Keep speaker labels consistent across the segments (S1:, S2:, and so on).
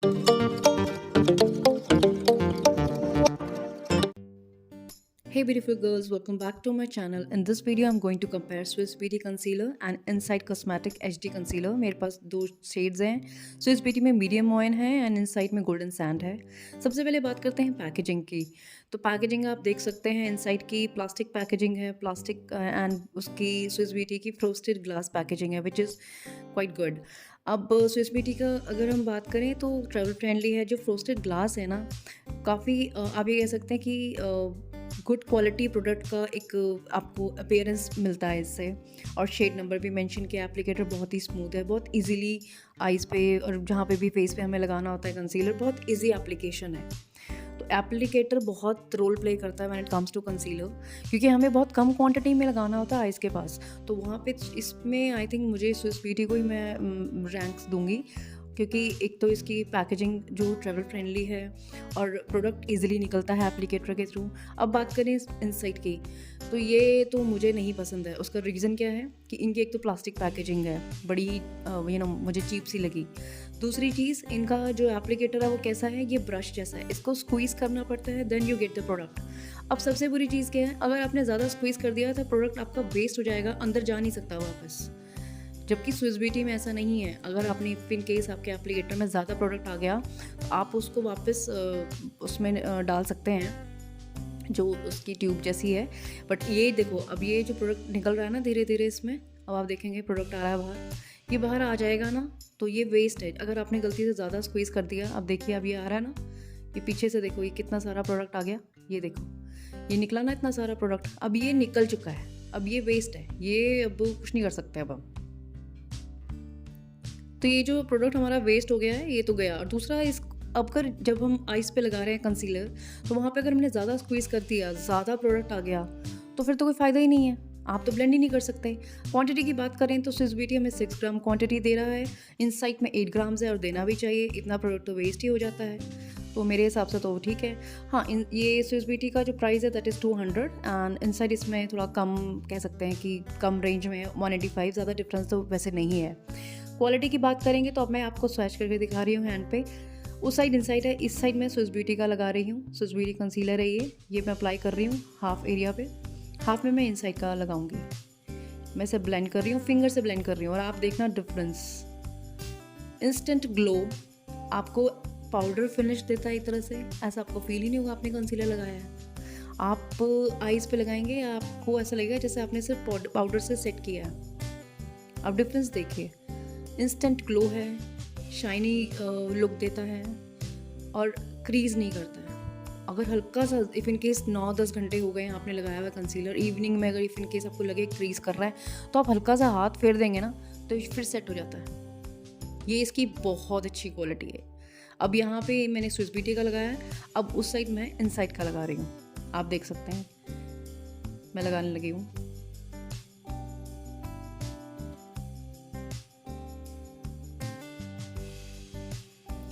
S1: Hey beautiful girls, welcome back to my channel. In this video I'm going to compare Swiss Beauty Concealer and Insight Cosmetic HD Concealer. मेरे पास दो shades हैं. Swiss Beauty में medium ion है and insight में golden sand है. सबसे पहले बात करते हैं पैकेजिंग की. तो पैकेजिंग आप देख सकते हैं, इनसाइट की प्लास्टिक पैकेजिंग है, प्लास्टिक एंड उसकी Swiss Beauty की फ्रोस्टेड ग्लास पैकेजिंग है, विच इज़ क्वाइट गुड. अब स्विस ब्यूटी का अगर हम बात करें तो ट्रैवल फ्रेंडली है. जो फ्रोस्टेड ग्लास है ना, काफ़ी आप ये कह सकते हैं कि गुड क्वालिटी प्रोडक्ट का एक आपको अपीयरेंस मिलता है इससे. और शेड नंबर भी मेंशन किया. एप्लीकेटर बहुत ही स्मूथ है, बहुत इजीली आईज़ पे और जहाँ पे भी फेस पे हमें लगाना होता है कंसीलर, बहुत इजी एप्लीकेशन है. तो एप्लीकेटर बहुत रोल प्ले करता है when it comes to concealer, क्योंकि हमें बहुत कम क्वांटिटी में लगाना होता है आइज़ के पास. तो वहाँ पे इसमें आई थिंक मुझे स्विस ब्यूटी को ही मैं रैंक्स दूंगी, क्योंकि एक तो इसकी पैकेजिंग जो ट्रैवल फ्रेंडली है और प्रोडक्ट इजीली निकलता है एप्लीकेटर के थ्रू. अब बात करें इनसाइट की, तो ये तो मुझे नहीं पसंद है. उसका रीज़न क्या है कि इनकी एक तो प्लास्टिक पैकेजिंग है, बड़ी मुझे चीप सी लगी. दूसरी चीज़, इनका जो एप्लीकेटर है वो कैसा है, ये ब्रश जैसा है, इसको स्क्वीज़ करना पड़ता है, then you get the product. अब सबसे बुरी चीज़ क्या है, अगर आपने ज़्यादा स्क्वीज़ कर दिया तो प्रोडक्ट आपका वेस्ट हो जाएगा, अंदर जा नहीं सकता वापस. जबकि स्विस ब्यूटी में ऐसा नहीं है. अगर आपने इन केस आपके एप्लीकेटर में ज़्यादा प्रोडक्ट आ गया तो आप उसको वापस उसमें डाल सकते हैं, जो उसकी ट्यूब जैसी है. बट ये देखो, अब ये जो प्रोडक्ट निकल रहा है ना धीरे धीरे इसमें, अब आप देखेंगे प्रोडक्ट आ रहा है बाहर, ये बाहर आ जाएगा ना, तो ये वेस्ट है. अगर आपने गलती से ज़्यादा स्क्वीज़ कर दिया, अब देखिए अब ये आ रहा है ना, ये पीछे से देखो, ये कितना सारा प्रोडक्ट आ गया. ये देखो, ये निकला ना इतना सारा प्रोडक्ट, अब ये निकल चुका है, अब ये वेस्ट है, ये अब कुछ नहीं कर सकते अब हम. तो ये जो प्रोडक्ट हमारा वेस्ट हो गया है, ये तो गया. और दूसरा, इस अब कर जब हम आइज़ पे लगा रहे हैं कंसीलर, तो वहाँ पे अगर हमने ज़्यादा स्क्वीज़ कर दिया, ज़्यादा प्रोडक्ट आ गया, तो फिर तो कोई फ़ायदा ही नहीं है. आप तो ब्लेंड ही नहीं कर सकते. क्वांटिटी की बात करें तो स्विस ब्यूटी हमें 6 ग्राम क्वांटिटी दे रहा है, इनसाइट में 8 ग्राम्स है, और देना भी चाहिए. इतना प्रोडक्ट तो वेस्ट ही हो जाता है, तो मेरे हिसाब से तो ठीक है. हाँ, ये स्विस ब्यूटी का जो प्राइस है दैट इज़ 200 एंड इनसाइट इसमें थोड़ा कम कह सकते हैं कि कम रेंज में 185. ज़्यादा डिफरेंस तो वैसे नहीं है. क्वालिटी की बात करेंगे तो अब मैं आपको स्वैच करके दिखा रही हूँ हैंड पे. उस साइड इनसाइट है, इस साइड मैं स्विस ब्यूटी का लगा रही हूँ. स्विस ब्यूटी कंसीलर है ये मैं अप्लाई कर रही हूँ हाफ एरिया पे. हाफ में मैं इनसाइड का लगाऊंगी. मैं इसे ब्लेंड कर रही हूँ, फिंगर से ब्लेंड कर रही हूँ, और आप देखना डिफरेंस. इंस्टेंट ग्लो, आपको पाउडर फिनिश देता है एक तरह से. ऐसा आपको फील ही नहीं होगा आपने कंसीलर लगाया है. आप आईज पे लगाएंगे, आपको ऐसा लगेगा जैसे आपने सिर्फ पाउडर से सेट किया है. अब डिफरेंस देखिए, इंस्टेंट ग्लो है, शाइनी लुक देता है, और क्रीज नहीं करता है. अगर हल्का सा इफ़ इन केस 9-10 घंटे हो गए आपने लगाया हुआ कंसीलर, इवनिंग में अगर इफ़ इन केस आपको लगे क्रीज कर रहा है, तो आप हल्का सा हाथ फेर देंगे ना, तो फिर सेट हो जाता है. ये इसकी बहुत अच्छी क्वालिटी है. अब यहाँ पे मैंने स्विस ब्यूटी का लगाया है, अब उस साइड मैं इनसाइड का लगा रही हूँ. आप देख सकते हैं मैं लगाने लगी हूँ.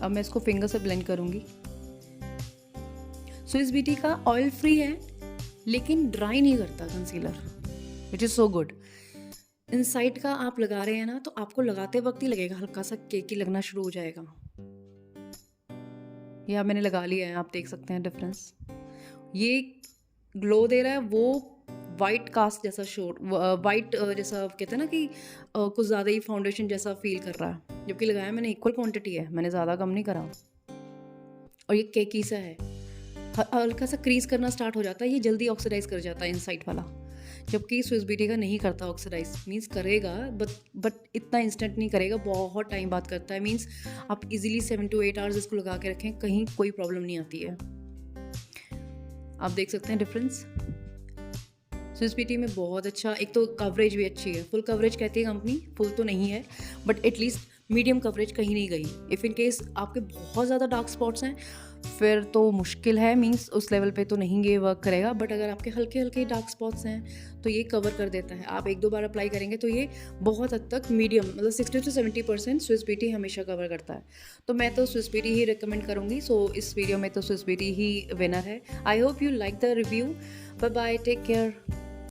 S1: अब मैं इसको फिंगर से ब्लेंड करूँगी. स्विस ब्यूटी का ऑयल फ्री है, लेकिन ड्राई नहीं करता concealer, which is so good. Inside का आप लगा रहे हैं ना, तो आपको लगाते वक्त ही लगेगा हल्का सा केकी लगना शुरू हो जाएगा. ये अब मैंने लगा लिया है, आप देख सकते हैं डिफरेंस. ये ग्लो दे रहा है, वो वाइट कास्ट जैसा वाइट जैसा कहते हैं ना कि कुछ ज़्यादा ही फाउंडेशन जैसा फील कर रहा है. जबकि लगाया मैंने इक्वल क्वांटिटी है, मैंने ज़्यादा कम नहीं करा. और ये केकी सा है, हल्का सा क्रीज करना स्टार्ट हो जाता है, ये जल्दी ऑक्सीडाइज कर जाता है इनसाइड वाला. जबकि स्विस ब्यूटी का नहीं करता ऑक्सीडाइज, मीन्स करेगा बट इतना इंस्टेंट नहीं करेगा, बहुत टाइम बाद करता है. मीन्स आप इजीली 7 to 8 आवर्स इसको लगा के रखें, कहीं कोई प्रॉब्लम नहीं आती है. आप देख सकते हैं डिफरेंस. स्विस ब्यूटी में बहुत अच्छा, एक तो कवरेज भी अच्छी है. फुल कवरेज कहती है कंपनी, फुल तो नहीं है, बट एटलीस्ट मीडियम कवरेज कहीं नहीं गई. इफ़ इन केस आपके बहुत ज़्यादा डार्क स्पॉट्स हैं, फिर तो मुश्किल है, मीन्स उस लेवल पे तो नहीं ये वर्क करेगा. बट अगर आपके हल्के हल्के डार्क स्पॉट्स हैं तो ये कवर कर देता है. आप 1-2 बार अप्लाई करेंगे तो ये बहुत हद तक मीडियम, मतलब 60 to 70% स्विस ब्यूटी हमेशा कवर करता है. तो मैं तो स्विस ब्यूटी ही रिकमेंड करूँगी. सो इस वीडियो में तो स्विस ब्यूटी ही विनर है. I hope you like the review. Bye bye, take care.